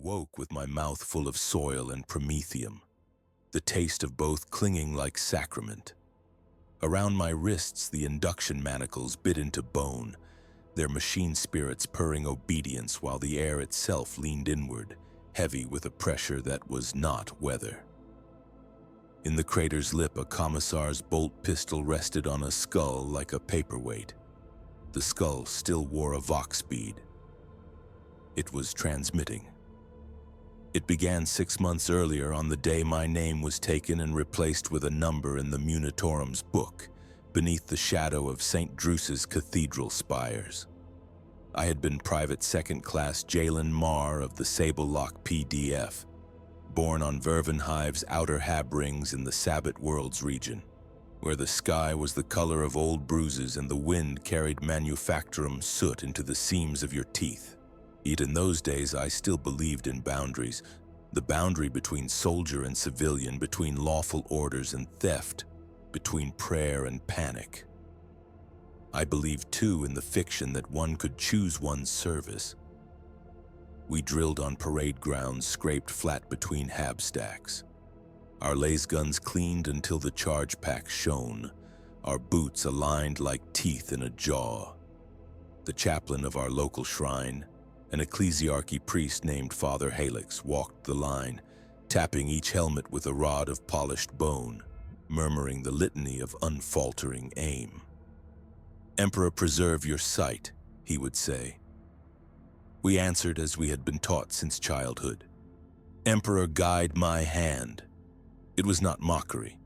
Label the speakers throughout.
Speaker 1: awoke with my mouth full of soil and promethium, the taste of both clinging like sacrament. Around my wrists the induction manacles bit into bone, their machine spirits purring obedience while the air itself leaned inward, heavy with a pressure that was not weather. In the crater's lip, a commissar's bolt pistol rested on a skull like a paperweight. The skull still wore a vox bead. It was transmitting. It began 6 months earlier, on the day my name was taken and replaced with a number in the Munitorum's book, beneath the shadow of St. Druce's cathedral spires. I had been Private Second Class Jalen Marr of the Sable Lock PDF, born on Vervenhive's outer hab rings in the Sabbat Worlds region, where the sky was the color of old bruises and the wind carried manufactorum soot into the seams of your teeth. Yet in those days I still believed in boundaries, the boundary between soldier and civilian, between lawful orders and theft, between prayer and panic. I believed too in the fiction that one could choose one's service. We drilled on parade grounds scraped flat between hab stacks. Our laser guns cleaned until the charge pack shone, our boots aligned like teeth in a jaw. The chaplain of our local shrine, an ecclesiarchy priest named Father Helix, walked the line, tapping each helmet with a rod of polished bone, murmuring the litany of unfaltering aim. "Emperor, preserve your sight," he would say. We answered as we had been taught since childhood. "Emperor, guide my hand." It was not mockery.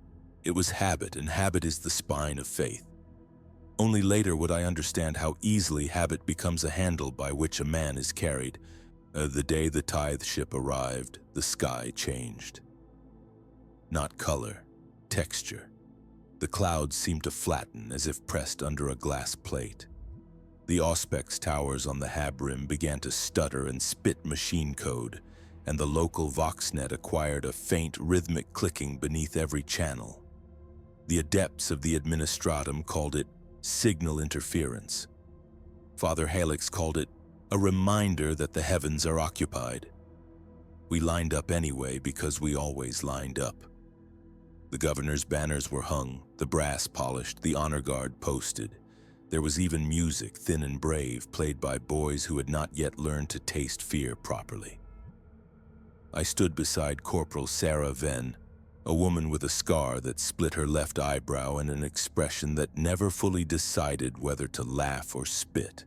Speaker 1: It was habit, and habit is the spine of faith. Only later would I understand how easily habit becomes a handle by which a man is carried. The day the tithe ship arrived, the sky changed. Not color, texture. The clouds seemed to flatten as if pressed under a glass plate. The Auspex towers on the hab rim began to stutter and spit machine code, and the local Voxnet acquired a faint rhythmic clicking beneath every channel. The adepts of the Administratum called it signal interference. Father Helix called it a reminder that the heavens are occupied. We lined up anyway because we always lined up. The governor's banners were hung, the brass polished, the honor guard posted. There was even music, thin and brave, played by boys who had not yet learned to taste fear properly. I stood beside Corporal Sarah Venn, a woman with a scar that split her left eyebrow and an expression that never fully decided whether to laugh or spit.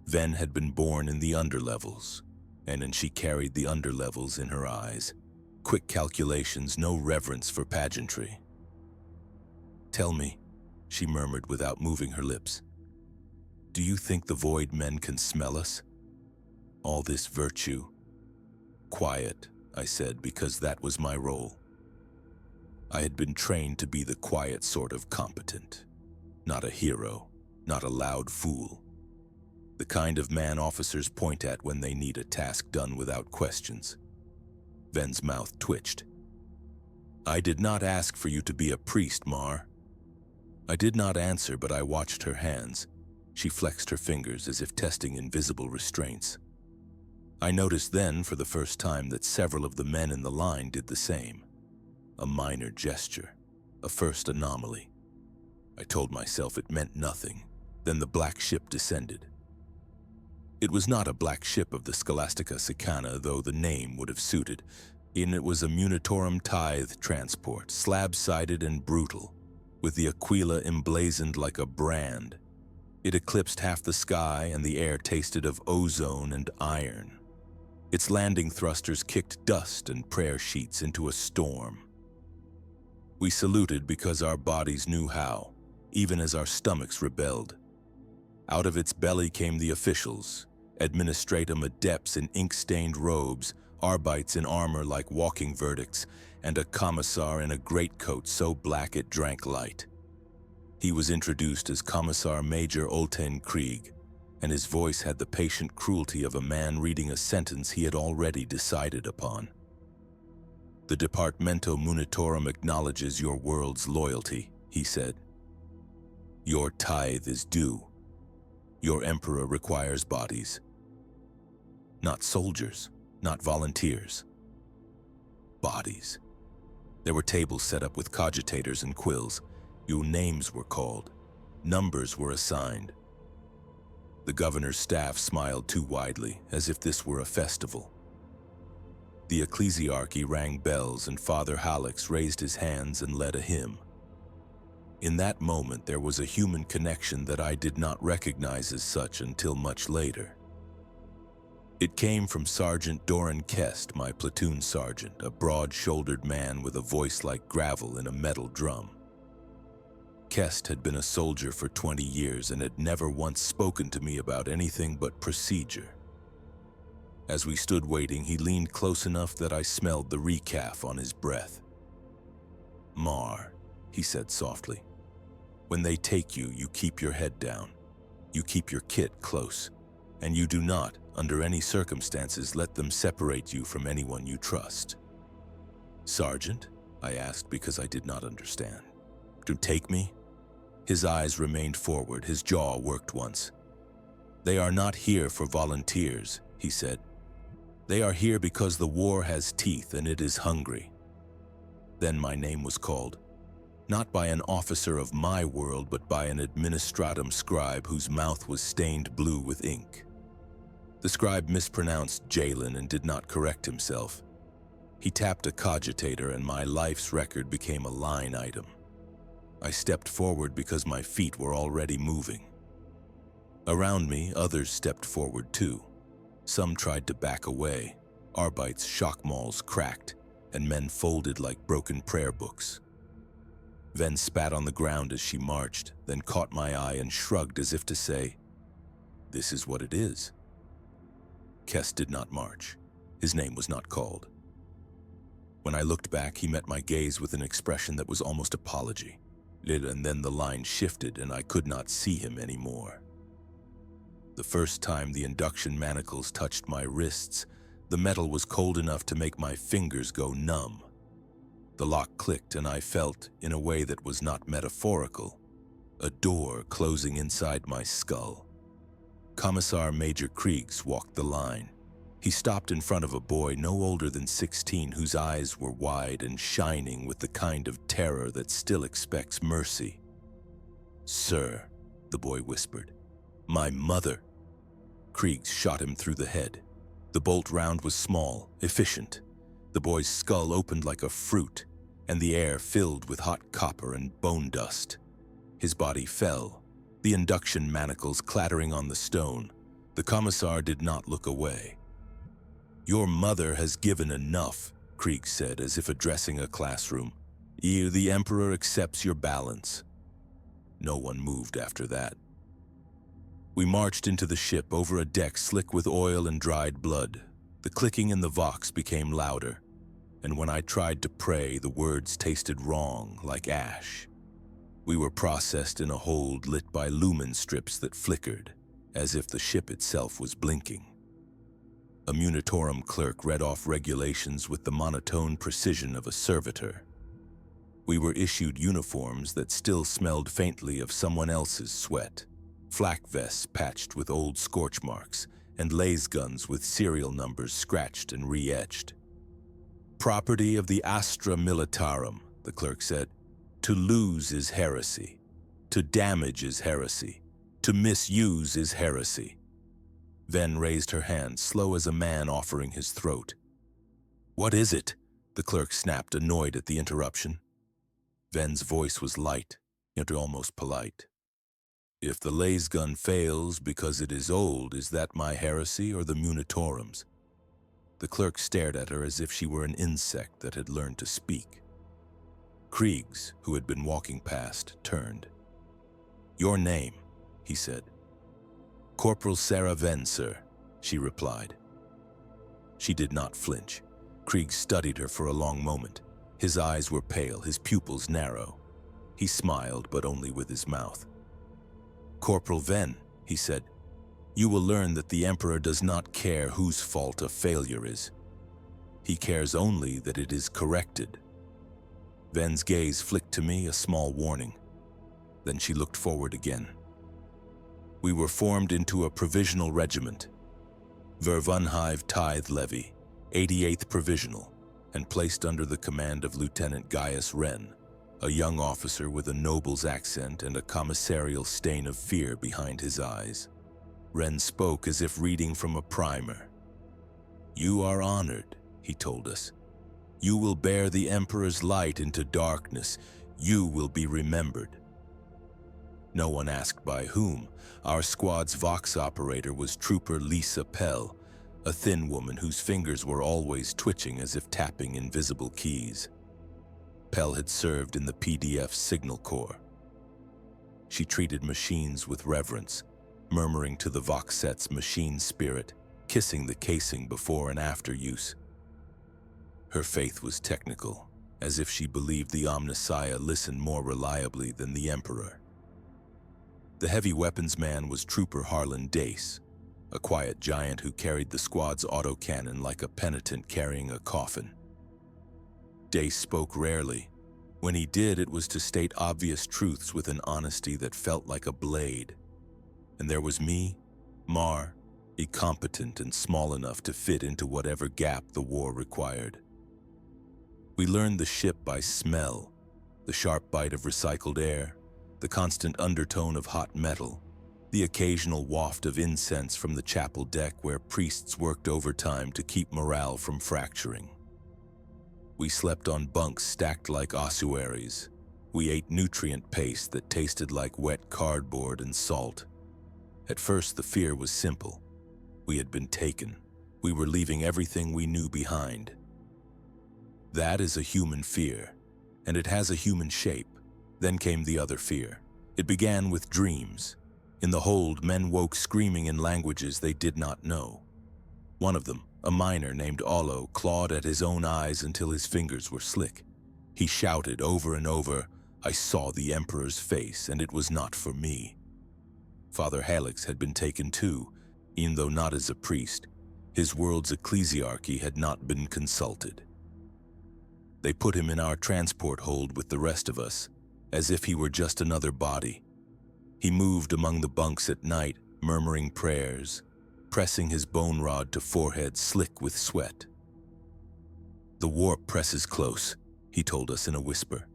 Speaker 1: Venn had been born in the underlevels, and she carried the underlevels in her eyes. Quick calculations, no reverence for pageantry. "Tell me," she murmured without moving her lips, "do you think the void men can smell us? All this virtue?" "Quiet," I said, because that was my role. I had been trained to be the quiet sort of competent. Not a hero, not a loud fool. The kind of man officers point at when they need a task done without questions. Venn's mouth twitched. "I did not ask for you to be a priest, Mar." I did not answer, but I watched her hands. She flexed her fingers as if testing invisible restraints. I noticed then for the first time that several of the men in the line did the same. A minor gesture, a first anomaly. I told myself it meant nothing. Then the black ship descended. It was not a black ship of the Scholastica Sicana, though the name would have suited. It was a Munitorum tithe transport, slab-sided and brutal, with the Aquila emblazoned like a brand. It eclipsed half the sky, and the air tasted of ozone and iron. Its landing thrusters kicked dust and prayer sheets into a storm. We saluted because our bodies knew how, even as our stomachs rebelled. Out of its belly came the officials, Administratum adepts in ink-stained robes, Arbites in armor like walking verdicts, and a commissar in a greatcoat so black it drank light. He was introduced as Commissar Major Olten Krieg, and his voice had the patient cruelty of a man reading a sentence he had already decided upon. "The Departamento Munitorum acknowledges your world's loyalty," he said. "Your tithe is due. Your emperor requires bodies. Not soldiers, not volunteers. Bodies. There were tables set up with cogitators and quills. Your names were called. Numbers were assigned. The governor's staff smiled too widely, as if this were a festival. The ecclesiarchy rang bells and Father Hallex raised his hands and led a hymn. In that moment, there was a human connection that I did not recognize as such until much later. It came from Sergeant Doran Kest, my platoon sergeant, a broad-shouldered man with a voice like gravel in a metal drum. Kest had been a soldier for 20 years and had never once spoken to me about anything but procedure. As we stood waiting, he leaned close enough that I smelled the recaf on his breath. "Mar," he said softly. "When they take you, you keep your head down. You keep your kit close, and you do not, under any circumstances, let them separate you from anyone you trust." "Sergeant?" I asked because I did not understand. "To take me?" His eyes remained forward, his jaw worked once. "They are not here for volunteers," he said. "They are here because the war has teeth and it is hungry." Then my name was called. Not by an officer of my world, but by an Administratum scribe whose mouth was stained blue with ink. The scribe mispronounced Jalen and did not correct himself. He tapped a cogitator and my life's record became a line item. I stepped forward because my feet were already moving. Around me, others stepped forward too. Some tried to back away. Arbite's shock mauls cracked, and men folded like broken prayer books. Ven spat on the ground as she marched, then caught my eye and shrugged as if to say, "This is what it is." Kest did not march. His name was not called. When I looked back, he met my gaze with an expression that was almost apology. And then the line shifted and I could not see him anymore. The first time the induction manacles touched my wrists, the metal was cold enough to make my fingers go numb. The lock clicked and I felt, in a way that was not metaphorical, a door closing inside my skull. Commissar Major Kriegs walked the line. He stopped in front of a boy no older than 16 whose eyes were wide and shining with the kind of terror that still expects mercy. "Sir," the boy whispered, "my mother." Kriegs shot him through the head. The bolt round was small, efficient. The boy's skull opened like a fruit, and the air filled with hot copper and bone dust. His body fell, the induction manacles clattering on the stone. The commissar did not look away. "Your mother has given enough," Krieg said, as if addressing a classroom. "The Emperor accepts your balance." No one moved after that. We marched into the ship over a deck slick with oil and dried blood. The clicking in the vox became louder, and when I tried to pray, the words tasted wrong, like ash. We were processed in a hold lit by lumen strips that flickered, as if the ship itself was blinking. A Munitorum clerk read off regulations with the monotone precision of a servitor. We were issued uniforms that still smelled faintly of someone else's sweat, flak vests patched with old scorch marks, and laser guns with serial numbers scratched and re-etched. "Property of the Astra Militarum," the clerk said. "To lose is heresy. To damage is heresy. To misuse is heresy." Ven raised her hand, slow as a man offering his throat. "What is it?" the clerk snapped, annoyed at the interruption. Ven's voice was light, yet almost polite. "If the laser gun fails because it is old, is that my heresy or the Munitorum's?" The clerk stared at her as if she were an insect that had learned to speak. Kriegs, who had been walking past, turned. "Your name," he said. "Corporal Sarah Ven, sir," she replied. She did not flinch. Krieg studied her for a long moment. His eyes were pale, his pupils narrow. He smiled, but only with his mouth. "Corporal Ven," he said, "you will learn that the Emperor does not care whose fault a failure is. He cares only that it is corrected." Ven's gaze flicked to me, a small warning. Then she looked forward again. "We were formed into a provisional regiment. Vervunhive tithe levy. 88th Provisional, and placed under the command of Lieutenant Gaius Wren, a young officer with a noble's accent and a commissarial stain of fear behind his eyes. Wren spoke as if reading from a primer. "You are honored," he told us. "You will bear the Emperor's light into darkness. You will be remembered." No one asked by whom. Our squad's Vox operator was Trooper Lisa Pell, a thin woman whose fingers were always twitching as if tapping invisible keys. Pell had served in the PDF Signal Corps. She treated machines with reverence, murmuring to the Vox set's machine spirit, kissing the casing before and after use. Her faith was technical, as if she believed the Omnissiah listened more reliably than the Emperor. The heavy weapons man was Trooper Harlan Dace, a quiet giant who carried the squad's autocannon like a penitent carrying a coffin. Dace spoke rarely. When he did, it was to state obvious truths with an honesty that felt like a blade. And there was me, Mar, incompetent and small enough to fit into whatever gap the war required. We learned the ship by smell, the sharp bite of recycled air, the constant undertone of hot metal, the occasional waft of incense from the chapel deck where priests worked overtime to keep morale from fracturing. We slept on bunks stacked like ossuaries. We ate nutrient paste that tasted like wet cardboard and salt. At first, the fear was simple. We had been taken. We were leaving everything we knew behind. That is a human fear, and it has a human shape. Then came the other fear. It began with dreams. In the hold, men woke screaming in languages they did not know. One of them, a miner named Olo, clawed at his own eyes until his fingers were slick. He shouted over and over, "I saw the Emperor's face, and it was not for me." Father Halix had been taken too, even though not as a priest. His world's ecclesiarchy had not been consulted. They put him in our transport hold with the rest of us, as if he were just another body. He moved among the bunks at night, murmuring prayers, pressing his bone rod to forehead slick with sweat. "The warp presses close," he told us in a whisper.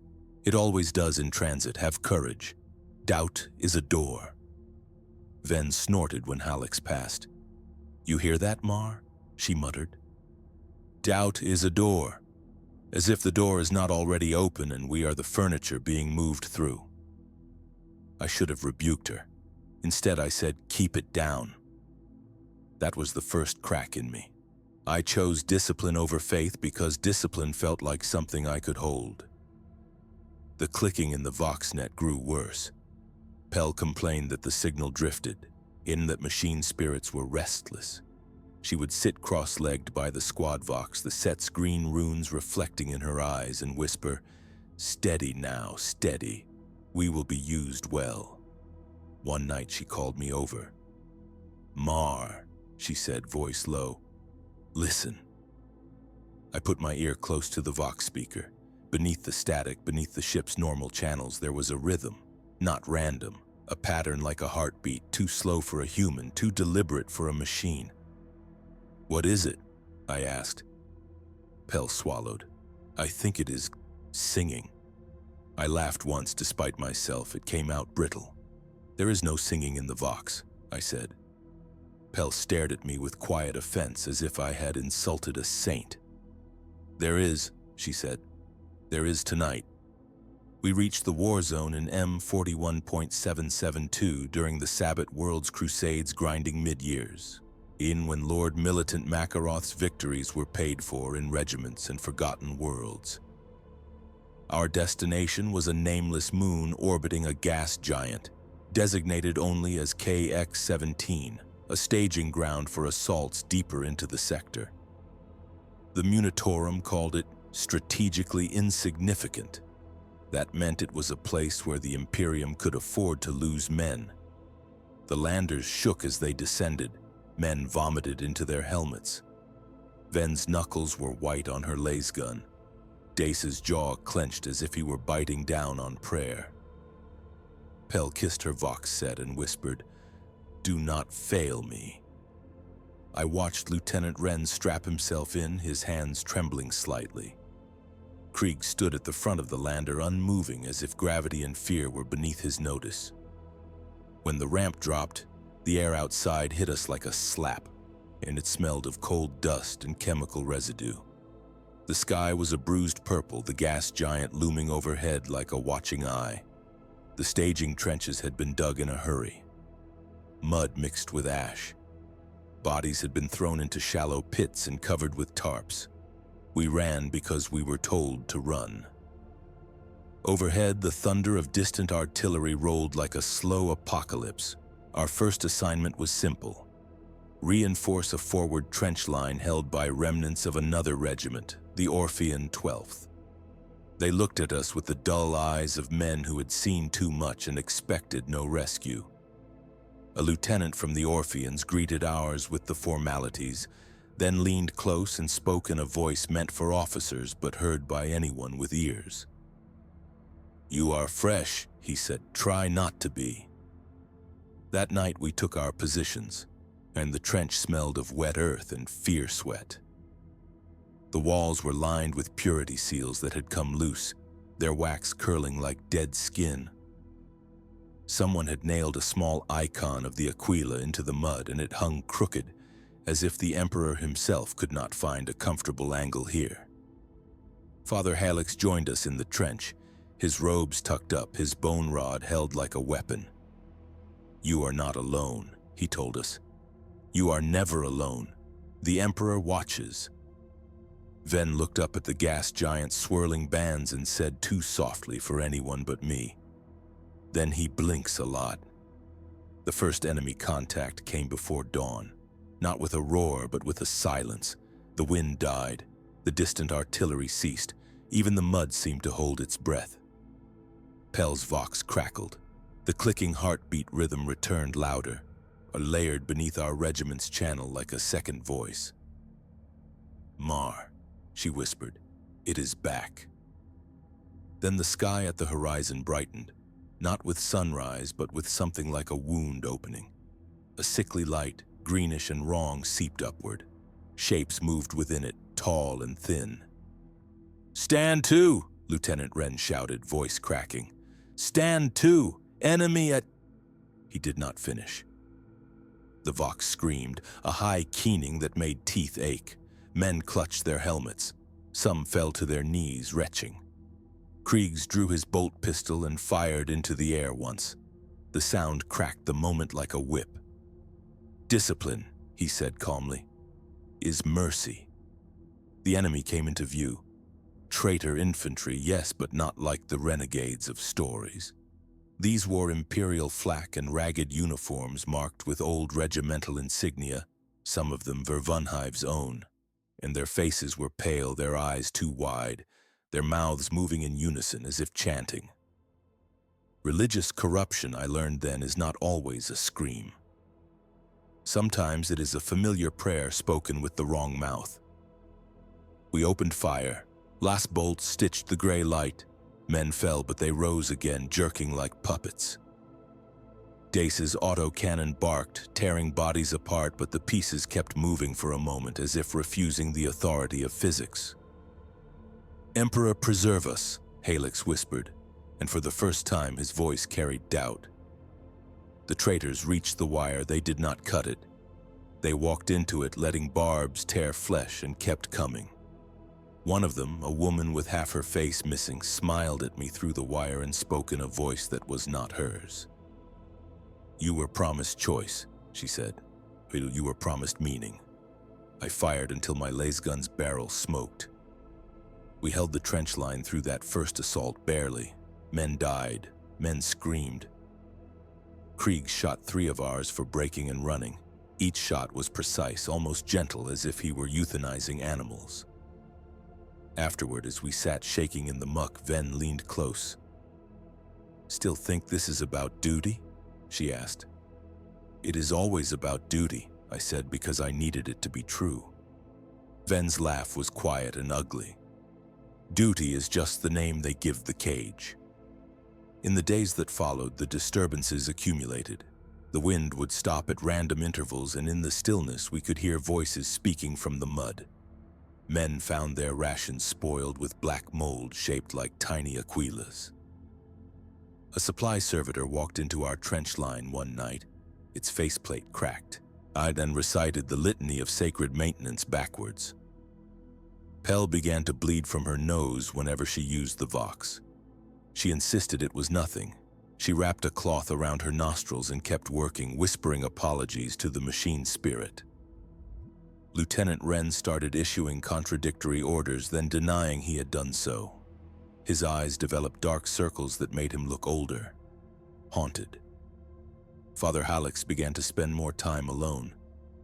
Speaker 1: "It always does in transit. Have courage. Doubt is a door." Ven snorted when Halix passed. "You hear that, Mar?" she muttered. "Doubt is a door. As if the door is not already open and we are the furniture being moved through." I should have rebuked her. Instead, I said, "Keep it down." That was the first crack in me. I chose discipline over faith because discipline felt like something I could hold. The clicking in the VoxNet grew worse. Pell complained that the signal drifted, in that machine spirits were restless. She would sit cross-legged by the squad Vox, the set's green runes reflecting in her eyes, and whisper, "Steady now, steady. We will be used well." One night she called me over. "Mar," she said, voice low. "Listen." I put my ear close to the Vox speaker. Beneath the static, beneath the ship's normal channels, there was a rhythm, not random, a pattern like a heartbeat, too slow for a human, too deliberate for a machine. "What is it?" I asked. Pell swallowed. "I think it is singing." I laughed once despite myself. It came out brittle. "There is no singing in the Vox," I said. Pell stared at me with quiet offense, as if I had insulted a saint. "There is," she said. "There is tonight." We reached the war zone in M41.772 during the Sabbat World's Crusade's grinding mid-years, in when Lord Militant Makaroth's victories were paid for in regiments and forgotten worlds. Our destination was a nameless moon orbiting a gas giant, designated only as KX-17, a staging ground for assaults deeper into the sector. The Munitorum called it strategically insignificant. That meant it was a place where the Imperium could afford to lose men. The landers shook as they descended. Men vomited into their helmets. Ven's knuckles were white on her laser gun. Dace's jaw clenched as if he were biting down on prayer. Pell kissed her Vox set and whispered, "Do not fail me." I watched Lieutenant Wren strap himself in, his hands trembling slightly. Krieg stood at the front of the lander, unmoving, as if gravity and fear were beneath his notice. When the ramp dropped, the air outside hit us like a slap, and it smelled of cold dust and chemical residue. The sky was a bruised purple, the gas giant looming overhead like a watching eye. The staging trenches had been dug in a hurry. Mud mixed with ash. Bodies had been thrown into shallow pits and covered with tarps. We ran because we were told to run. Overhead, the thunder of distant artillery rolled like a slow apocalypse. Our first assignment was simple: reinforce a forward trench line held by remnants of another regiment, the Orphean 12th. They looked at us with the dull eyes of men who had seen too much and expected no rescue. A lieutenant from the Orpheans greeted ours with the formalities, then leaned close and spoke in a voice meant for officers but heard by anyone with ears. "You are fresh," he said. "Try not to be." That night we took our positions, and the trench smelled of wet earth and fear sweat. The walls were lined with purity seals that had come loose, their wax curling like dead skin. Someone had nailed a small icon of the Aquila into the mud, and it hung crooked, as if the emperor himself could not find a comfortable angle here. Father Hallex joined us in the trench, his robes tucked up, his bone rod held like a weapon. "You are not alone," he told us. "You are never alone. The emperor watches." Ven looked up at the gas giant's swirling bands and said too softly for anyone but me, "Then he blinks a lot." The first enemy contact came before dawn, not with a roar but with a silence. The wind died, the distant artillery ceased, even the mud seemed to hold its breath. Pell's vox crackled. The clicking heartbeat rhythm returned louder, layered beneath our regiment's channel like a second voice. "Mar," she whispered, "it is back." Then the sky at the horizon brightened, not with sunrise but with something like a wound opening. A sickly light, greenish and wrong, seeped upward. Shapes moved within it, tall and thin. "Stand to!" Lieutenant Wren shouted, voice cracking. "Stand to! Enemy at—" He did not finish. The vox screamed, a high keening that made teeth ache. Men clutched their helmets. Some fell to their knees, retching. Kriegs drew his bolt pistol and fired into the air once. The sound cracked the moment like a whip. "Discipline," he said calmly, "is mercy." The enemy came into view. Traitor infantry, yes, but not like the renegades of stories. These wore Imperial flak and ragged uniforms marked with old regimental insignia, some of them Vervunhive's own, and their faces were pale, their eyes too wide, their mouths moving in unison as if chanting. Religious corruption, I learned then, is not always a scream. Sometimes it is a familiar prayer spoken with the wrong mouth. We opened fire. Last bolts stitched the gray light. Men fell, but they rose again, jerking like puppets. Dace's autocannon barked, tearing bodies apart, but the pieces kept moving for a moment, as if refusing the authority of physics. "Emperor, preserve us," Hallex whispered, and for the first time his voice carried doubt. The traitors reached the wire. They did not cut it. They walked into it, letting barbs tear flesh, and kept coming. One of them, a woman with half her face missing, smiled at me through the wire and spoke in a voice that was not hers. "You were promised choice," she said. "You were promised meaning." I fired until my lasgun's barrel smoked. We held the trench line through that first assault barely. Men died. Men screamed. Krieg shot 3 of ours for breaking and running. Each shot was precise, almost gentle, as if he were euthanizing animals. Afterward, as we sat shaking in the muck, Ven leaned close. "Still think this is about duty?" she asked. "It is always about duty," I said, because I needed it to be true. Ven's laugh was quiet and ugly. "Duty is just the name they give the cage." In the days that followed, the disturbances accumulated. The wind would stop at random intervals, and in the stillness we could hear voices speaking from the mud. Men found their rations spoiled with black mold shaped like tiny aquilas. A supply servitor walked into our trench line one night, its faceplate cracked. I then recited the litany of sacred maintenance backwards. Pell began to bleed from her nose whenever she used the vox. She insisted it was nothing. She wrapped a cloth around her nostrils and kept working, whispering apologies to the machine spirit. Lieutenant Wren started issuing contradictory orders, then denying he had done so. His eyes developed dark circles that made him look older, haunted. Father Hallex began to spend more time alone,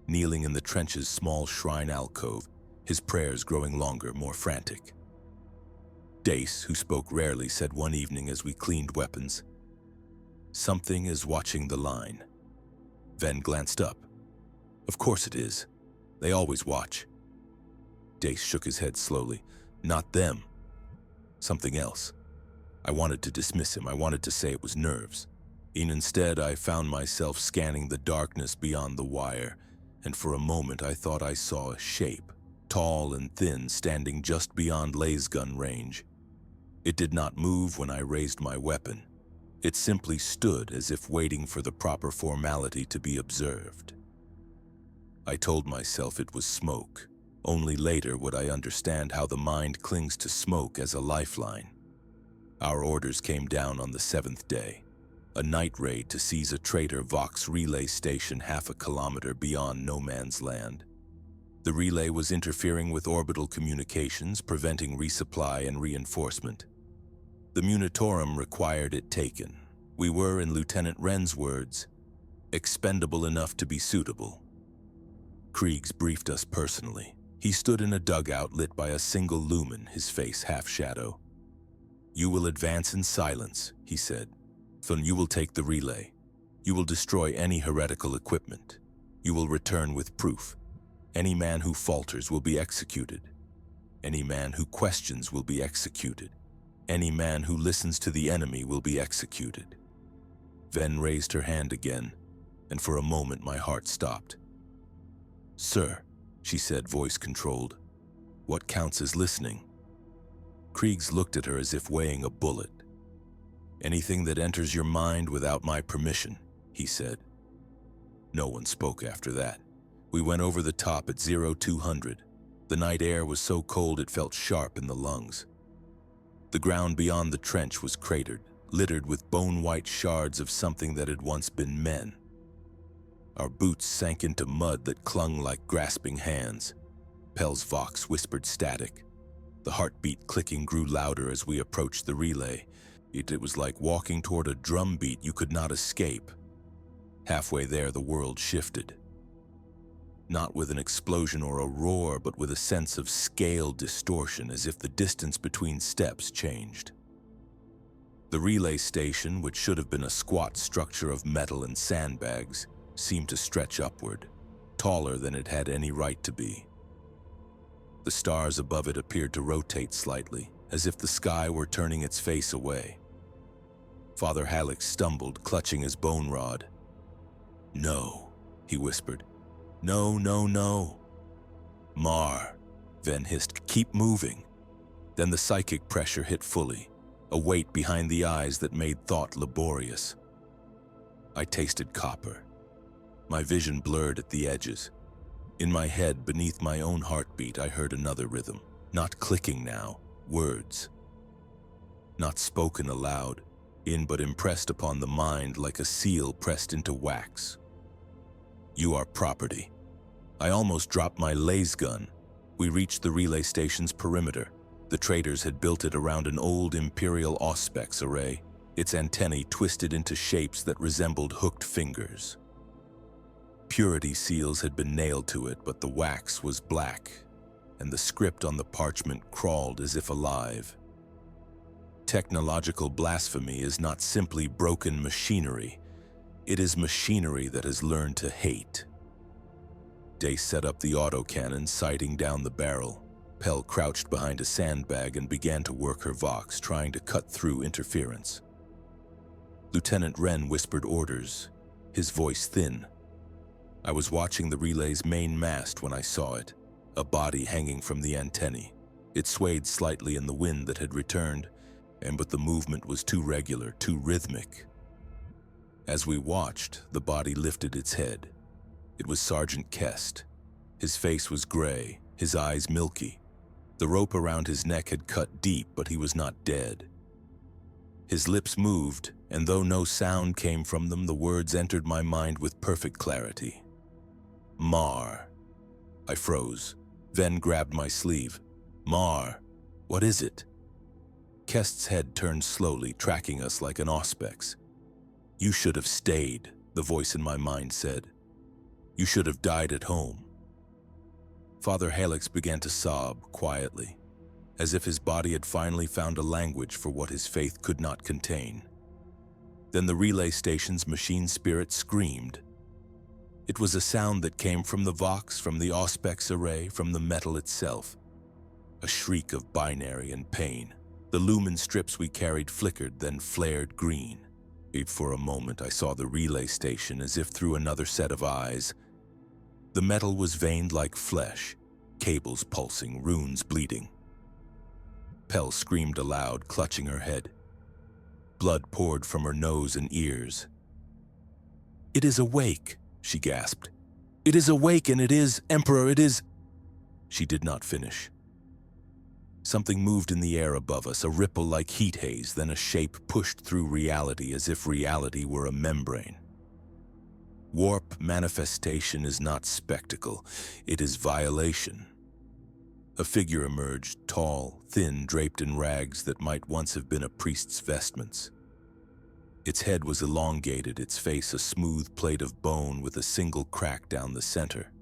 Speaker 1: kneeling in the trench's small shrine alcove, his prayers growing longer, more frantic. Dace, who spoke rarely, said one evening as we cleaned weapons, "Something is watching the line." Ven glanced up. "Of course it is. They always watch." Dace shook his head slowly. "Not them. Something else." I wanted to dismiss him. I wanted to say it was nerves. And instead, I found myself scanning the darkness beyond the wire, and for a moment I thought I saw a shape, tall and thin, standing just beyond lasgun range. It did not move when I raised my weapon. It simply stood as if waiting for the proper formality to be observed. I told myself it was smoke. Only later would I understand how the mind clings to smoke as a lifeline. Our orders came down on the 7th day. A night raid to seize a traitor Vox relay station half a kilometer beyond no man's land. The relay was interfering with orbital communications, preventing resupply and reinforcement. The Munitorum required it taken. We were, in Lieutenant Wren's words, expendable enough to be suitable. Kriegs briefed us personally. He stood in a dugout lit by a single lumen, his face half-shadow. "You will advance in silence," he said. "Then you will take the relay. You will destroy any heretical equipment. You will return with proof. Any man who falters will be executed. Any man who questions will be executed. Any man who listens to the enemy will be executed." Ven raised her hand again, and for a moment my heart stopped. "Sir," she said, voice controlled, "what counts as listening?" Kriegs looked at her as if weighing a bullet. "Anything that enters your mind without my permission," he said. No one spoke after that. We went over the top at 0200. The night air was so cold it felt sharp in the lungs. The ground beyond the trench was cratered, littered with bone-white shards of something that had once been men. Our boots sank into mud that clung like grasping hands. Pell's vox whispered static. The heartbeat clicking grew louder as we approached the relay. It was like walking toward a drum beat you could not escape. Halfway there, the world shifted. Not with an explosion or a roar, but with a sense of scale distortion, as if the distance between steps changed. The relay station, which should have been a squat structure of metal and sandbags, seemed to stretch upward, taller than it had any right to be. The stars above it appeared to rotate slightly, as if the sky were turning its face away. Father Hallex stumbled, clutching his bone rod. "No," he whispered. "No, no, no." "Mar," Ven hissed, "keep moving." Then the psychic pressure hit fully, a weight behind the eyes that made thought laborious. I tasted copper. My vision blurred at the edges. In my head, beneath my own heartbeat, I heard another rhythm. Not clicking now, words. Not spoken aloud, but impressed upon the mind like a seal pressed into wax. "You are property." I almost dropped my laser gun. We reached the relay station's perimeter. The traitors had built it around an old Imperial auspex array, its antennae twisted into shapes that resembled hooked fingers. Purity seals had been nailed to it, but the wax was black, and the script on the parchment crawled as if alive. Technological blasphemy is not simply broken machinery. It is machinery that has learned to hate. Day set up the autocannon, sighting down the barrel. Pell crouched behind a sandbag and began to work her vox, trying to cut through interference. Lieutenant Wren whispered orders. his voice thin. I was watching the relay's main mast when I saw it, a body hanging from the antennae. It swayed slightly in the wind that had returned, but the movement was too regular, too rhythmic. As we watched, the body lifted its head. It was Sergeant Kest. His face was gray, his eyes milky. The rope around his neck had cut deep, but he was not dead. His lips moved, and though no sound came from them, the words entered my mind with perfect clarity. Mar. I froze. Ven grabbed my sleeve. Mar, what is it? Kest's head turned slowly, tracking us like an auspex. You should have stayed, the voice in my mind said. You should have died at home. Father Helix began to sob quietly, as if his body had finally found a language for what his faith could not contain. Then the relay station's machine spirit screamed. It was a sound that came from the Vox, from the Auspex array, from the metal itself. A shriek of binary and pain. The lumen strips we carried flickered, then flared green. For a moment I saw the relay station as if through another set of eyes. The metal was veined like flesh, cables pulsing, runes bleeding. Pell screamed aloud, clutching her head. Blood poured from her nose and ears. It is awake, she gasped. It is awake, and it is, Emperor, it is... She did not finish. Something moved in the air above us, a ripple like heat haze, then a shape pushed through reality as if reality were a membrane. Warp manifestation is not spectacle, it is violation. A figure emerged, tall, thin, draped in rags that might once have been a priest's vestments. Its head was elongated, its face a smooth plate of bone with a single crack down the center.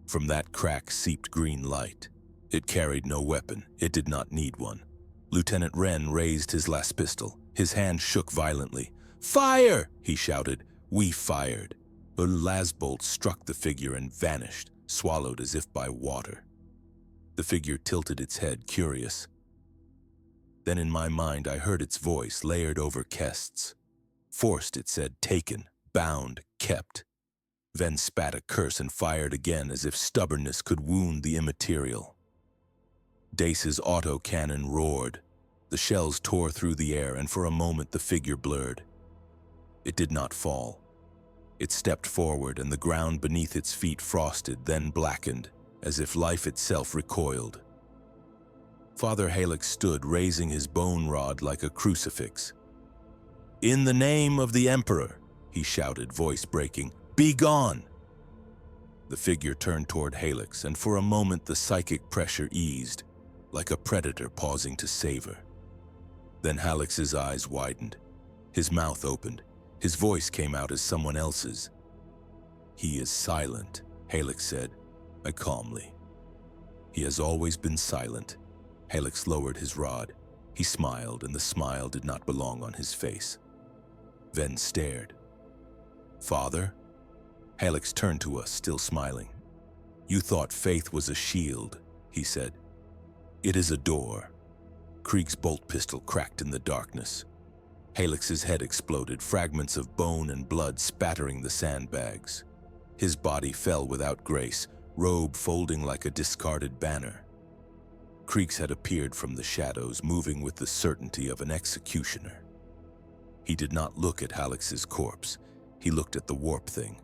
Speaker 1: From that crack seeped green light. It carried no weapon. It did not need one. Lieutenant Wren raised his last pistol. His hand shook violently. Fire! He shouted. We fired. A lasbolt struck the figure and vanished, swallowed as if by water. The figure tilted its head, curious. Then in my mind I heard its voice layered over Kest's. Forced, it said, taken, bound, kept. Ven spat a curse and fired again as if stubbornness could wound the immaterial. Dace's autocannon roared. The shells tore through the air, and for a moment the figure blurred. It did not fall. It stepped forward, and the ground beneath its feet frosted, then blackened, as if life itself recoiled. Father Helix stood, raising his bone rod like a crucifix. In the name of the Emperor, he shouted, voice breaking, be gone! The figure turned toward Helix, and for a moment the psychic pressure eased, like a predator pausing to savor. Then Helix's eyes widened. His mouth opened. His voice came out as someone else's. He is silent, Helix said, calmly. He has always been silent. Helix lowered his rod. He smiled, and the smile did not belong on his face. Ven stared. Father? Helix turned to us, still smiling. You thought faith was a shield, he said. It is a door. Krieg's bolt pistol cracked in the darkness. Helix's head exploded, fragments of bone and blood spattering the sandbags. His body fell without grace, robe folding like a discarded banner. Krieg's had appeared from the shadows, moving with the certainty of an executioner. He did not look at Helix's corpse. He looked at the warp thing.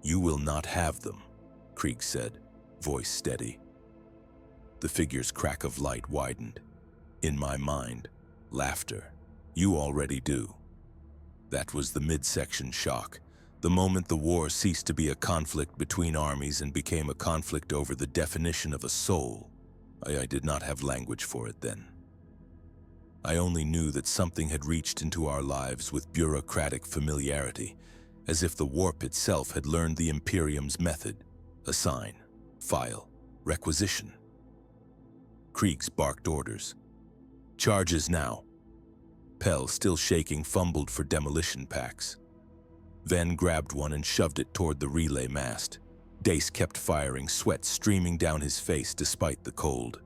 Speaker 1: You will not have them, Krieg said, voice steady. The figure's crack of light widened. In my mind, laughter. You already do. That was the midsection shock, the moment the war ceased to be a conflict between armies and became a conflict over the definition of a soul. I did not have language for it then. I only knew that something had reached into our lives with bureaucratic familiarity, as if the warp itself had learned the Imperium's method: assign, file, requisition. Krieg's barked orders. Charges now. Pell, still shaking, fumbled for demolition packs. Ven grabbed one and shoved it toward the relay mast. Dace kept firing, sweat streaming down his face despite the cold.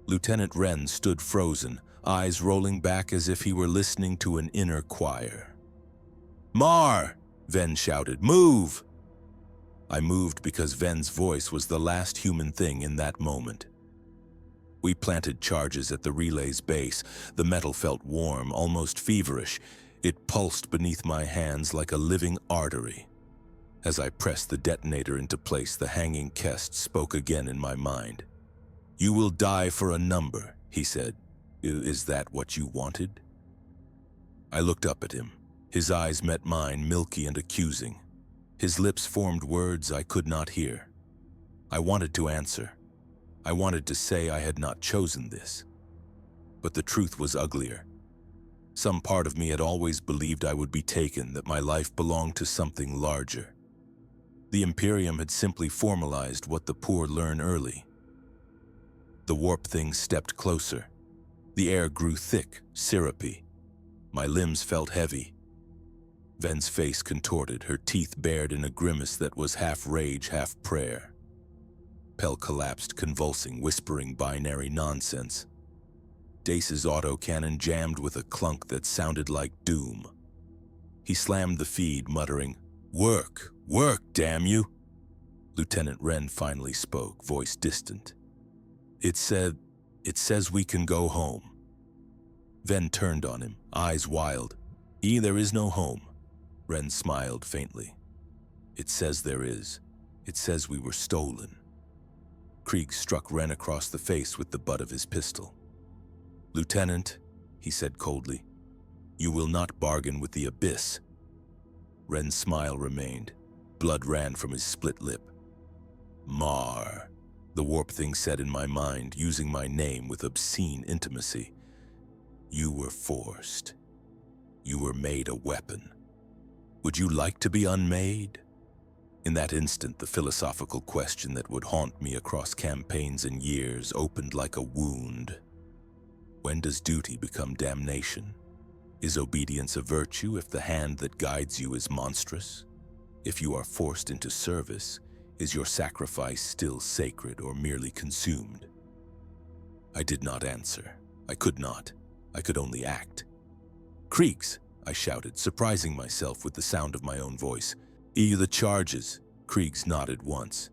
Speaker 1: Lieutenant Wren stood frozen, eyes rolling back as if he were listening to an inner choir. "Mar!" Ven shouted. "Move!" I moved because Ven's voice was the last human thing in that moment. We planted charges at the relay's base. The metal felt warm, almost feverish. It pulsed beneath my hands like a living artery. As I pressed the detonator into place, the hanging Kest spoke again in my mind. "You will die for a number," he said. "Is that what you wanted?" I looked up at him. His eyes met mine, milky and accusing. His lips formed words I could not hear. I wanted to answer. I wanted to say I had not chosen this. But the truth was uglier. Some part of me had always believed I would be taken, that my life belonged to something larger. The Imperium had simply formalized what the poor learn early. The warp thing stepped closer. The air grew thick, syrupy. My limbs felt heavy. Ven's face contorted, her teeth bared in a grimace that was half rage, half prayer. Pell collapsed, convulsing, whispering binary nonsense. Dace's autocannon jammed with a clunk that sounded like doom. He slammed the feed, muttering, "Work! Work, damn you!" Lieutenant Wren finally spoke, voice distant. It says we can go home." Ven turned on him, eyes wild. There is no home." Wren smiled faintly. "It says there is. It says we were stolen." Krieg struck Wren across the face with the butt of his pistol. "Lieutenant," he said coldly, "you will not bargain with the Abyss." Wren's smile remained. Blood ran from his split lip. "Mar," the warp thing said in my mind, using my name with obscene intimacy. "You were forced. You were made a weapon. Would you like to be unmade?" In that instant, the philosophical question that would haunt me across campaigns and years opened like a wound. When does duty become damnation? Is obedience a virtue if the hand that guides you is monstrous? If you are forced into service, is your sacrifice still sacred or merely consumed? I did not answer. I could not. I could only act. "Kriegs!" I shouted, surprising myself with the sound of my own voice. The charges." Kriegs nodded once.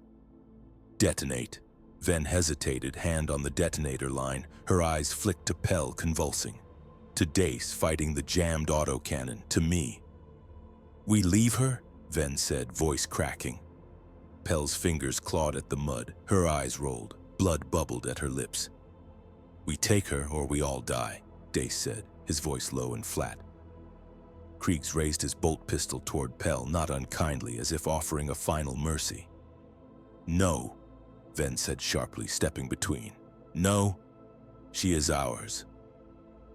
Speaker 1: "Detonate." Ven hesitated, hand on the detonator line. Her eyes flicked to Pell, convulsing. To Dace, fighting the jammed autocannon. To me. "We leave her?" Ven said, voice cracking. Pell's fingers clawed at the mud. Her eyes rolled. Blood bubbled at her lips. "We take her or we all die," Dace said, his voice low and flat. Kriegs raised his bolt pistol toward Pell, not unkindly, as if offering a final mercy. "No," Ven said sharply, stepping between. "No, she is ours."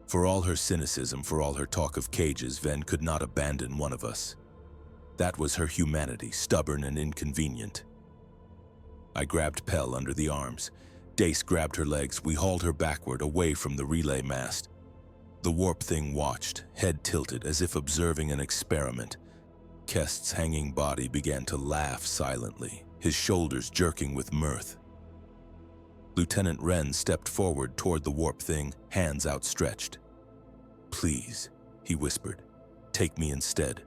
Speaker 1: For all her cynicism, for all her talk of cages, Ven could not abandon one of us. That was her humanity, stubborn and inconvenient. I grabbed Pell under the arms. Dace grabbed her legs. We hauled her backward, away from the relay mast. The warp thing watched, head tilted, as if observing an experiment. Kest's hanging body began to laugh silently, his shoulders jerking with mirth. Lieutenant Wren stepped forward toward the warp thing, hands outstretched. "Please," he whispered, "take me instead.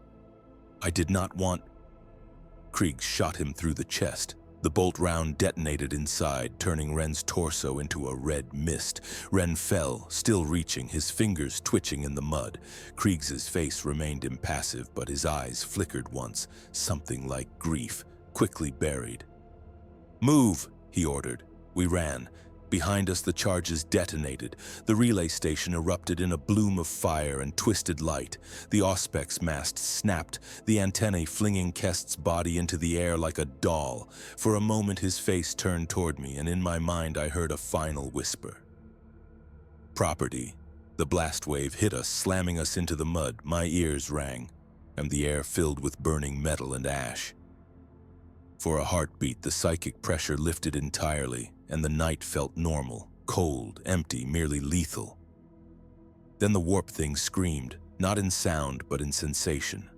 Speaker 1: I did not want—" Krieg shot him through the chest. The bolt round detonated inside, turning Wren's torso into a red mist. Wren fell, still reaching, his fingers twitching in the mud. Kriegs's face remained impassive, but his eyes flickered once, something like grief, quickly buried. "Move," he ordered. We ran. Behind us, the charges detonated. The relay station erupted in a bloom of fire and twisted light. The Auspex mast snapped, the antennae flinging Kest's body into the air like a doll. For a moment, his face turned toward me, and in my mind, I heard a final whisper. Property. The blast wave hit us, slamming us into the mud. My ears rang, and the air filled with burning metal and ash. For a heartbeat, the psychic pressure lifted entirely, and the night felt normal, cold, empty, merely lethal. Then the warp thing screamed, not in sound, but in sensation.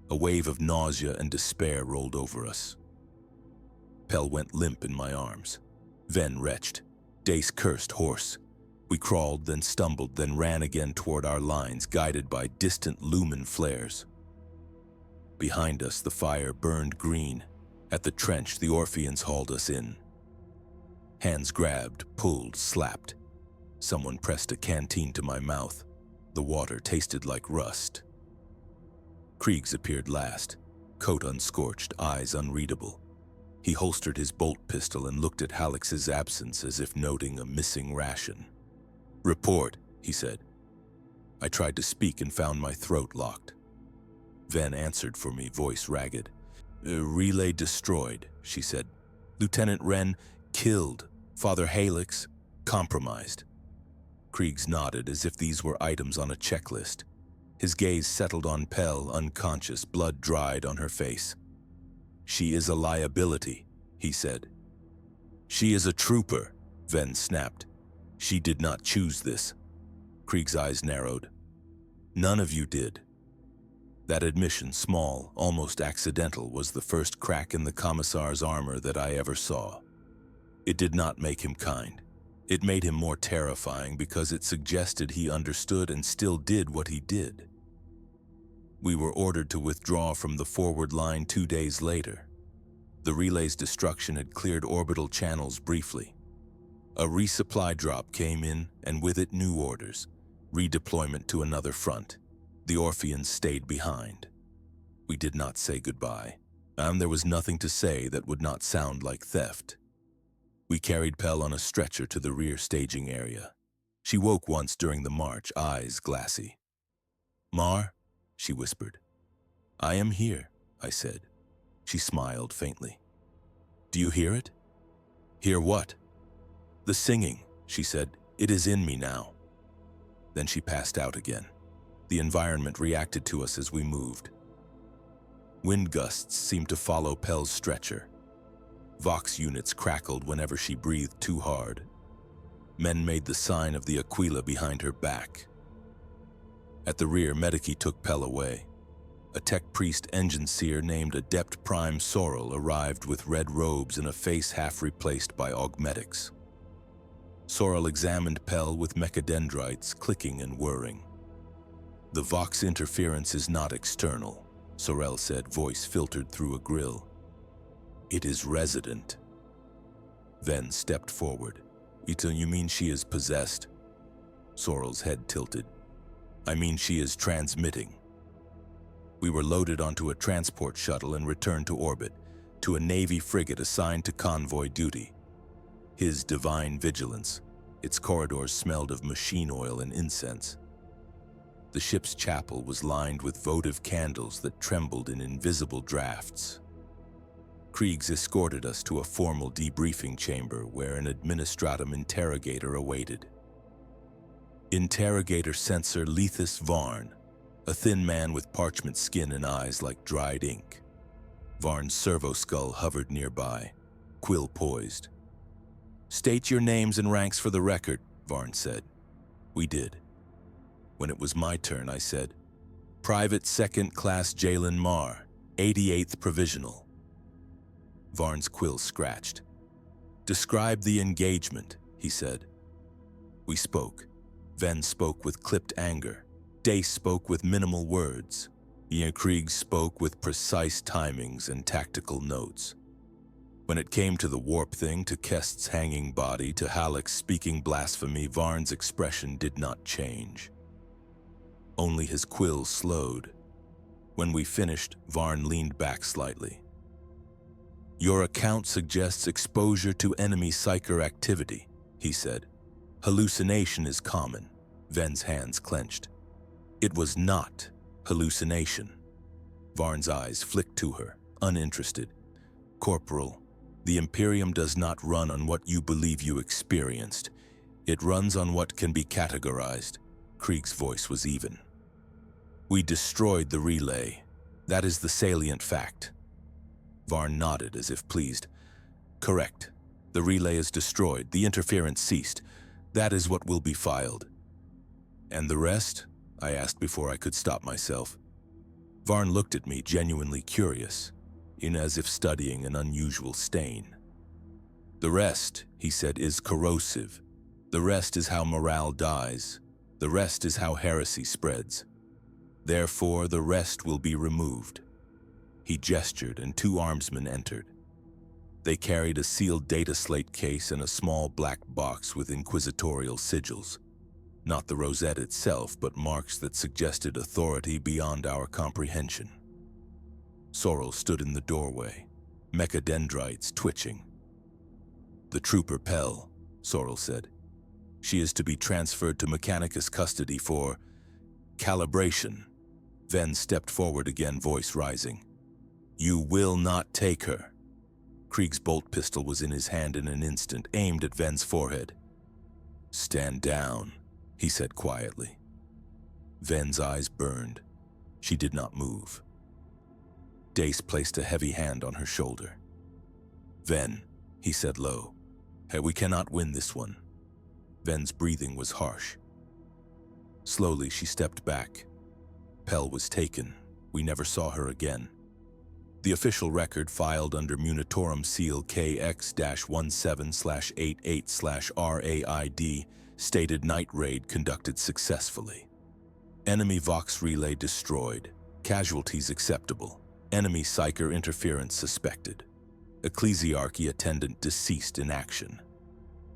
Speaker 1: A wave of nausea and despair rolled over us. Pell went limp in my arms. Ven retched. Dace cursed hoarse. We crawled, then stumbled, then ran again toward our lines, guided by distant lumen flares. Behind us, the fire burned green. At the trench, the Orpheans hauled us in. Hands grabbed, pulled, slapped. Someone pressed a canteen to my mouth. The water tasted like rust. Kriegs appeared last, coat unscorched, eyes unreadable. He holstered his bolt pistol and looked at Halix's absence as if noting a missing ration. "Report," he said. I tried to speak and found my throat locked. Ven answered for me, voice ragged. "Relay destroyed," she said. "Lieutenant Wren killed. Father Halix compromised." Kriegs nodded as if these were items on a checklist. His gaze settled on Pell, unconscious, blood dried on her face. "She is a liability," he said. "She is a trooper," Ven snapped. "She did not choose this." Krieg's eyes narrowed. "None of you did." That admission, small, almost accidental, was the first crack in the commissar's armor that I ever saw. It did not make him kind. It made him more terrifying because it suggested he understood and still did what he did. We were ordered to withdraw from the forward line 2 days later. The relay's destruction had cleared orbital channels briefly. A resupply drop came in, and with it new orders, redeployment to another front. The Orpheans stayed behind. We did not say goodbye, and there was nothing to say that would not sound like theft. We carried Pell on a stretcher to the rear staging area. She woke once during the march, eyes glassy. "Mar," she whispered. "I am here," I said. She smiled faintly. "Do you hear it?" "Hear what?" "The singing," she said. "It is in me now." Then she passed out again. The environment reacted to us as we moved. Wind gusts seemed to follow Pell's stretcher. Vox units crackled whenever she breathed too hard. Men made the sign of the Aquila behind her back. At the rear, Medici took Pell away. A tech priest engine seer named Adept Prime Sorrel arrived with red robes and a face half replaced by augmetics. Sorrel examined Pell with mechadendrites clicking and whirring. "The Vox interference is not external," Sorrel said, voice filtered through a grill. "It is resident." Ven stepped forward. "You mean she is possessed?" Sorrel's head tilted. "I mean she is transmitting." We were loaded onto a transport shuttle and returned to orbit, to a Navy frigate assigned to convoy duty. His divine vigilance. Its corridors smelled of machine oil and incense. The ship's chapel was lined with votive candles that trembled in invisible drafts. Kriegs escorted us to a formal debriefing chamber where an Administratum interrogator awaited. Interrogator Censor Lethus Varn, a thin man with parchment skin and eyes like dried ink. Varn's servo skull hovered nearby, quill poised. "State your names and ranks for the record," Varn said. We did. When it was my turn, I said, "Private Second Class Jalen Marr, 88th Provisional." Varn's quill scratched. "Describe the engagement," he said. We spoke. Ven spoke with clipped anger. Dace spoke with minimal words. Ian Krieg spoke with precise timings and tactical notes. When it came to the warp thing, to Kest's hanging body, to Halix speaking blasphemy, Varn's expression did not change. Only his quill slowed. When we finished, Varn leaned back slightly. "Your account suggests exposure to enemy psyker activity," he said. "Hallucination is common." Ven's hands clenched. "It was not hallucination." Varn's eyes flicked to her, uninterested. "Corporal, the Imperium does not run on what you believe you experienced. It runs on what can be categorized." Krieg's voice was even. "We destroyed the relay. That is the salient fact." Varn nodded as if pleased. "Correct. The relay is destroyed. The interference ceased. That is what will be filed." "And the rest?" I asked before I could stop myself. Varn looked at me, genuinely curious, as if studying an unusual stain. "The rest," he said, "is corrosive. The rest is how morale dies. The rest is how heresy spreads. Therefore, the rest will be removed." He gestured, and 2 armsmen entered. They carried a sealed data slate case and a small black box with inquisitorial sigils. Not the rosette itself, but marks that suggested authority beyond our comprehension. Sorrel stood in the doorway, mechadendrites twitching. "The trooper Pell," Sorrel said. "She is to be transferred to Mechanicus custody for calibration." Ven stepped forward again, voice rising. "You will not take her." Krieg's bolt pistol was in his hand in an instant, aimed at Ven's forehead. "Stand down," he said quietly. Ven's eyes burned. She did not move. Dace placed a heavy hand on her shoulder. "Ven," he said low, "hey, we cannot win this one." Ven's breathing was harsh. Slowly she stepped back. Pell was taken. We never saw her again. The official record filed under Munitorum Seal KX-17/88/RAID stated night raid conducted successfully. Enemy Vox relay destroyed. Casualties acceptable. Enemy psyker interference suspected. Ecclesiarchy attendant deceased in action.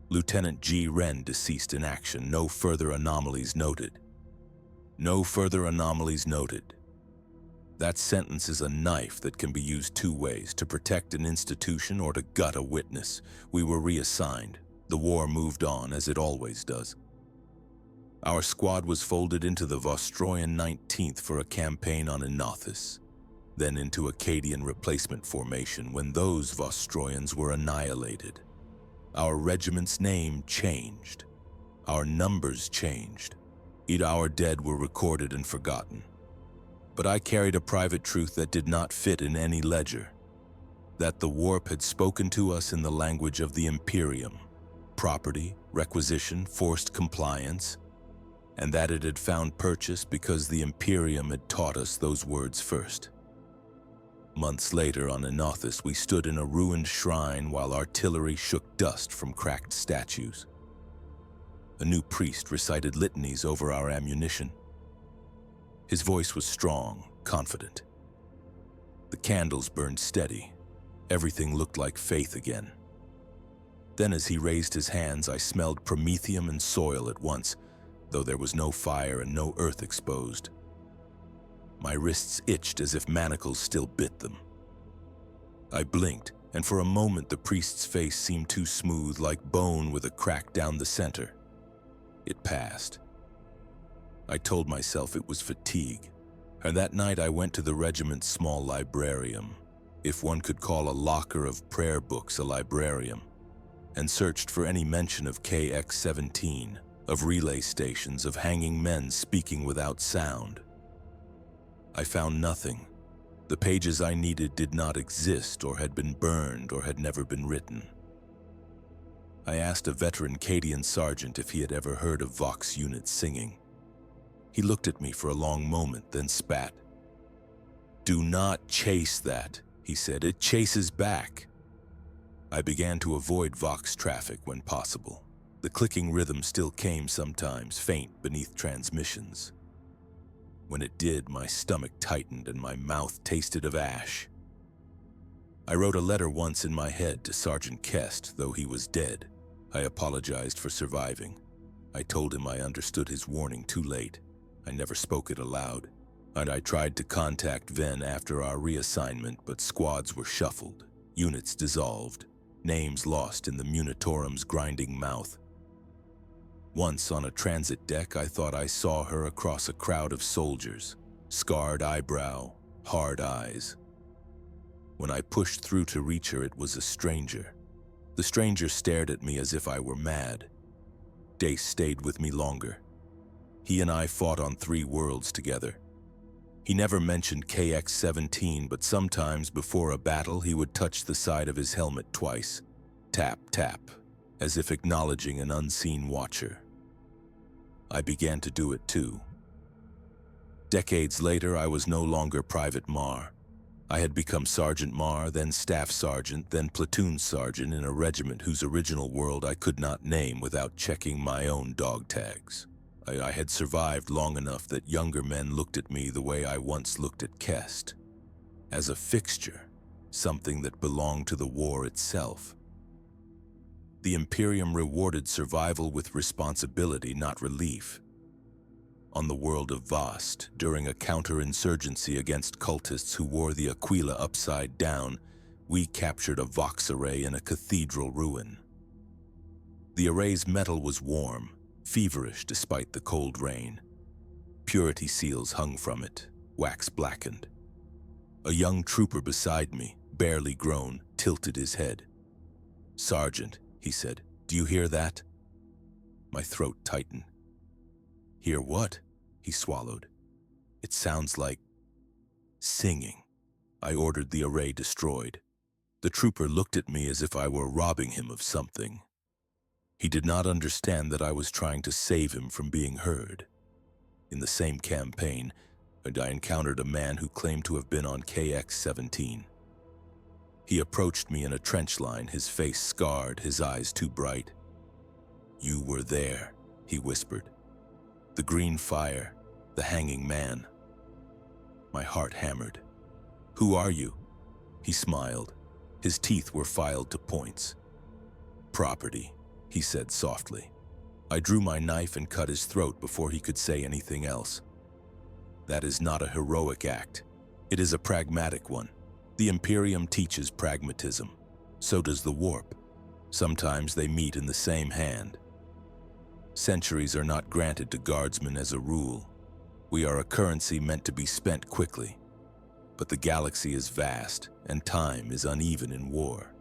Speaker 1: Lieutenant G. Wren deceased in action. No further anomalies noted. No further anomalies noted. That sentence is a knife that can be used 2 ways, to protect an institution or to gut a witness. We were reassigned. The war moved on, as it always does. Our squad was folded into the Vostroyan 19th for a campaign on Enothis, then into Akkadian replacement formation when those Vostroyans were annihilated. Our regiment's name changed. Our numbers changed. Our dead were recorded and forgotten. But I carried a private truth that did not fit in any ledger. That the warp had spoken to us in the language of the Imperium, property, requisition, forced compliance, and that it had found purchase because the Imperium had taught us those words first. Months later on Enothis, we stood in a ruined shrine while artillery shook dust from cracked statues. A new priest recited litanies over our ammunition. His voice was strong, confident. The candles burned steady. Everything looked like faith again. Then as he raised his hands, I smelled promethium and soil at once, though there was no fire and no earth exposed. My wrists itched as if manacles still bit them. I blinked, and for a moment the priest's face seemed too smooth, like bone with a crack down the center. It passed. I told myself it was fatigue, and that night I went to the regiment's small librarium, if one could call a locker of prayer books a librarium, and searched for any mention of KX-17, of relay stations, of hanging men speaking without sound. I found nothing. The pages I needed did not exist, or had been burned, or had never been written. I asked a veteran Cadian sergeant if he had ever heard of Vox units singing. He looked at me for a long moment, then spat. "Do not chase that," he said. "It chases back." I began to avoid Vox traffic when possible. The clicking rhythm still came sometimes, faint beneath transmissions. When it did, my stomach tightened and my mouth tasted of ash. I wrote a letter once in my head to Sergeant Kest, though he was dead. I apologized for surviving. I told him I understood his warning too late. I never spoke it aloud. And I tried to contact Ven after our reassignment, but squads were shuffled, units dissolved, names lost in the Munitorum's grinding mouth. Once on a transit deck, I thought I saw her across a crowd of soldiers, scarred eyebrow, hard eyes. When I pushed through to reach her, it was a stranger. The stranger stared at me as if I were mad. Dace stayed with me longer. He and I fought on 3 worlds together. He never mentioned KX-17, but sometimes before a battle he would touch the side of his helmet twice. Tap, tap, as if acknowledging an unseen watcher. I began to do it too. Decades later, I was no longer Private Marr. I had become Sergeant Marr, then Staff Sergeant, then Platoon Sergeant in a regiment whose original world I could not name without checking my own dog tags. I had survived long enough that younger men looked at me the way I once looked at Kest. as a fixture, something that belonged to the war itself. The Imperium rewarded survival with responsibility, not relief. On the world of Vast, during a counterinsurgency against cultists who wore the Aquila upside down, we captured a Vox array in a cathedral ruin. The array's metal was warm, feverish despite the cold rain. Purity seals hung from it, wax blackened. A young trooper beside me, barely grown, tilted his head. "Sergeant," he said, "do you hear that?" My throat tightened. "Hear what?" he swallowed. "It sounds like singing." I ordered the array destroyed. The trooper looked at me as if I were robbing him of something. He did not understand that I was trying to save him from being heard. In the same campaign, I encountered a man who claimed to have been on KX-17. He approached me in a trench line, his face scarred, his eyes too bright. "You were there," he whispered. "The green fire, the hanging man." My heart hammered. "Who are you?" He smiled. His teeth were filed to points. "Property," he said softly. I drew my knife and cut his throat before he could say anything else. That is not a heroic act. It is a pragmatic one. The Imperium teaches pragmatism. So does the warp. Sometimes they meet in the same hand. Centuries are not granted to guardsmen as a rule. We are a currency meant to be spent quickly. But the galaxy is vast, and time is uneven in war.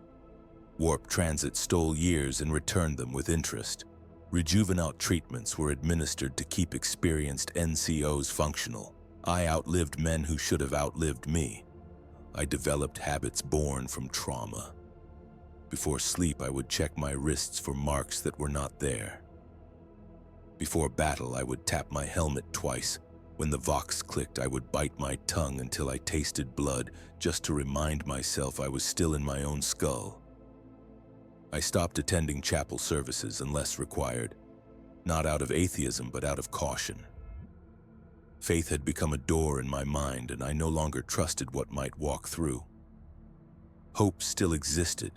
Speaker 1: Warp transit stole years and returned them with interest. Rejuvenate treatments were administered to keep experienced NCOs functional. I outlived men who should have outlived me. I developed habits born from trauma. Before sleep, I would check my wrists for marks that were not there. Before battle, I would tap my helmet twice. When the Vox clicked, I would bite my tongue until I tasted blood, just to remind myself I was still in my own skull. I stopped attending chapel services unless required, not out of atheism but out of caution. Faith had become a door in my mind, and I no longer trusted what might walk through. Hope still existed,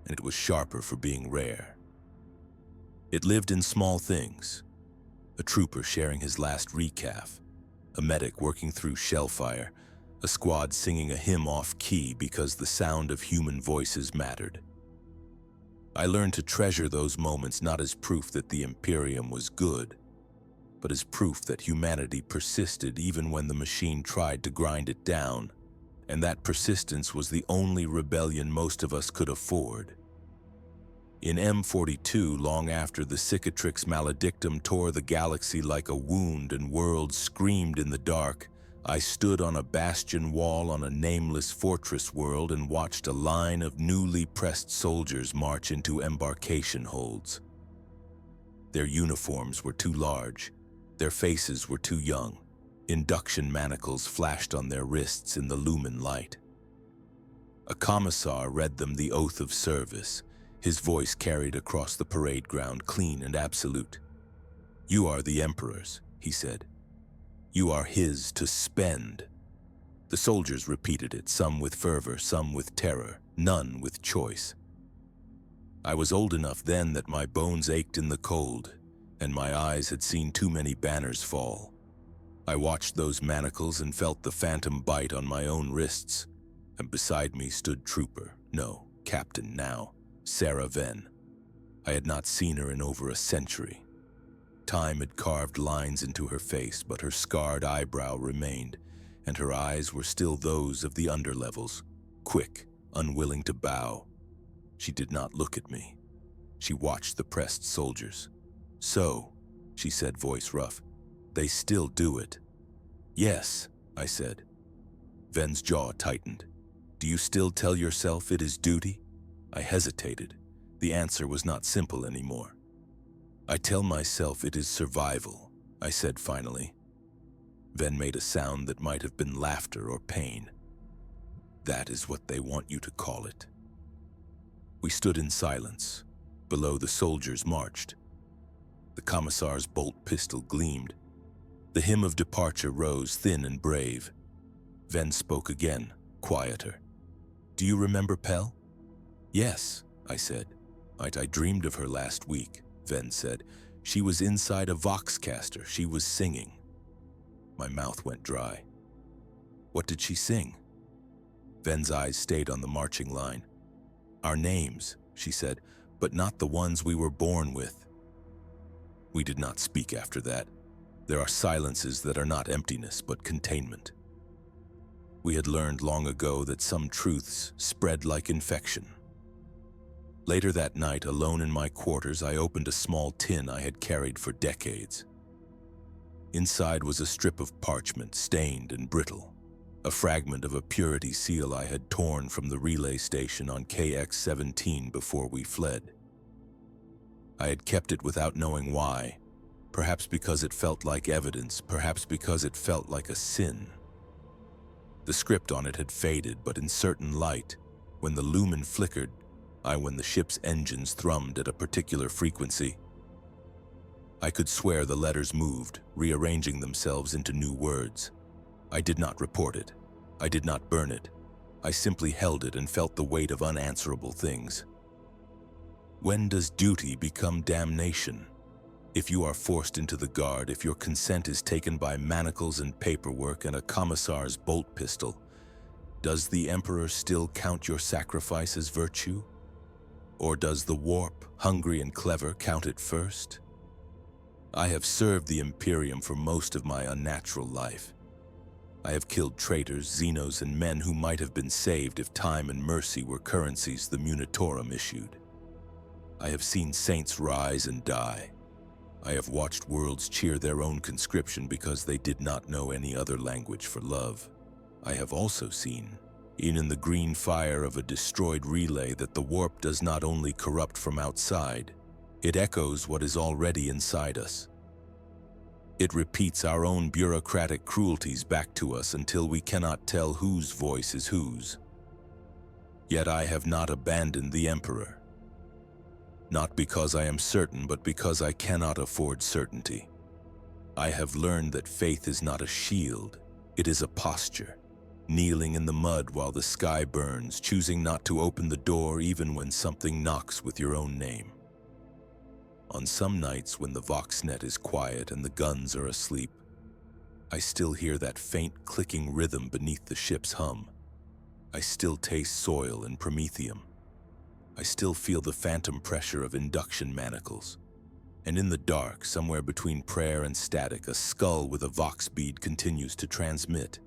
Speaker 1: and it was sharper for being rare. It lived in small things: a trooper sharing his last recaf, a medic working through shellfire, a squad singing a hymn off-key because the sound of human voices mattered. I learned to treasure those moments not as proof that the Imperium was good, but as proof that humanity persisted even when the machine tried to grind it down, and that persistence was the only rebellion most of us could afford. In M42, long after the cicatrix maledictum tore the galaxy like a wound and worlds screamed in the dark, I stood on a bastion wall on a nameless fortress world and watched a line of newly pressed soldiers march into embarkation holds. Their uniforms were too large. Their faces were too young. Induction manacles flashed on their wrists in the lumen light. A commissar read them the oath of service. His voice carried across the parade ground, clean and absolute. "You are the Emperor's," he said. "You are his to spend." The soldiers repeated it, some with fervor, some with terror, none with choice. I was old enough then that my bones ached in the cold, and my eyes had seen too many banners fall. I watched those manacles and felt the phantom bite on my own wrists, and beside me stood Trooper, no, Captain now, Sarah Venn. I had not seen her in over a century. Time had carved lines into her face, but her scarred eyebrow remained, and her eyes were still those of the underlevels, quick, unwilling to bow. She did not look at me. She watched the pressed soldiers. "So," she said, voice rough, "they still do it." "Yes," I said. Venn's jaw tightened. "Do you still tell yourself it is duty?" I hesitated. The answer was not simple anymore. "I tell myself it is survival," I said finally. Venn made a sound that might have been laughter or pain. "That is what they want you to call it." We stood in silence. Below, the soldiers marched. The commissar's bolt pistol gleamed. The hymn of departure rose, thin and brave. Venn spoke again, quieter. "Do you remember Pell?" "Yes," I said. I dreamed of her last week," Ven said. "She was inside a voxcaster. She was singing." My mouth went dry. "What did she sing?" Ven's eyes stayed on the marching line. "Our names," she said, "but not the ones we were born with." We did not speak after that. There are silences that are not emptiness, but containment. We had learned long ago that some truths spread like infection. Later that night, alone in my quarters, I opened a small tin I had carried for decades. Inside was a strip of parchment, stained and brittle, a fragment of a purity seal I had torn from the relay station on KX-17 before we fled. I had kept it without knowing why, perhaps because it felt like evidence, perhaps because it felt like a sin. The script on it had faded, but in certain light, when the lumen flickered, when the ship's engines thrummed at a particular frequency, I could swear the letters moved, rearranging themselves into new words. I did not report it. I did not burn it. I simply held it and felt the weight of unanswerable things. When does duty become damnation? If you are forced into the guard, if your consent is taken by manacles and paperwork and a commissar's bolt pistol, does the Emperor still count your sacrifice as virtue? Or does the warp, hungry and clever, count it first? I have served the Imperium for most of my unnatural life. I have killed traitors, Xenos, and men who might have been saved if time and mercy were currencies the Munitorum issued. I have seen saints rise and die. I have watched worlds cheer their own conscription because they did not know any other language for love. I have also seen, in the green fire of a destroyed relay, that the warp does not only corrupt from outside, it echoes what is already inside us. It repeats our own bureaucratic cruelties back to us until we cannot tell whose voice is whose. Yet I have not abandoned the Emperor. Not because I am certain, but because I cannot afford certainty. I have learned that faith is not a shield, it is a posture. Kneeling in the mud while the sky burns, choosing not to open the door even when something knocks with your own name. On some nights when the voxnet is quiet and the guns are asleep, I still hear that faint clicking rhythm beneath the ship's hum. I still taste soil and promethium. I still feel the phantom pressure of induction manacles. And in the dark, somewhere between prayer and static, a skull with a vox bead continues to transmit.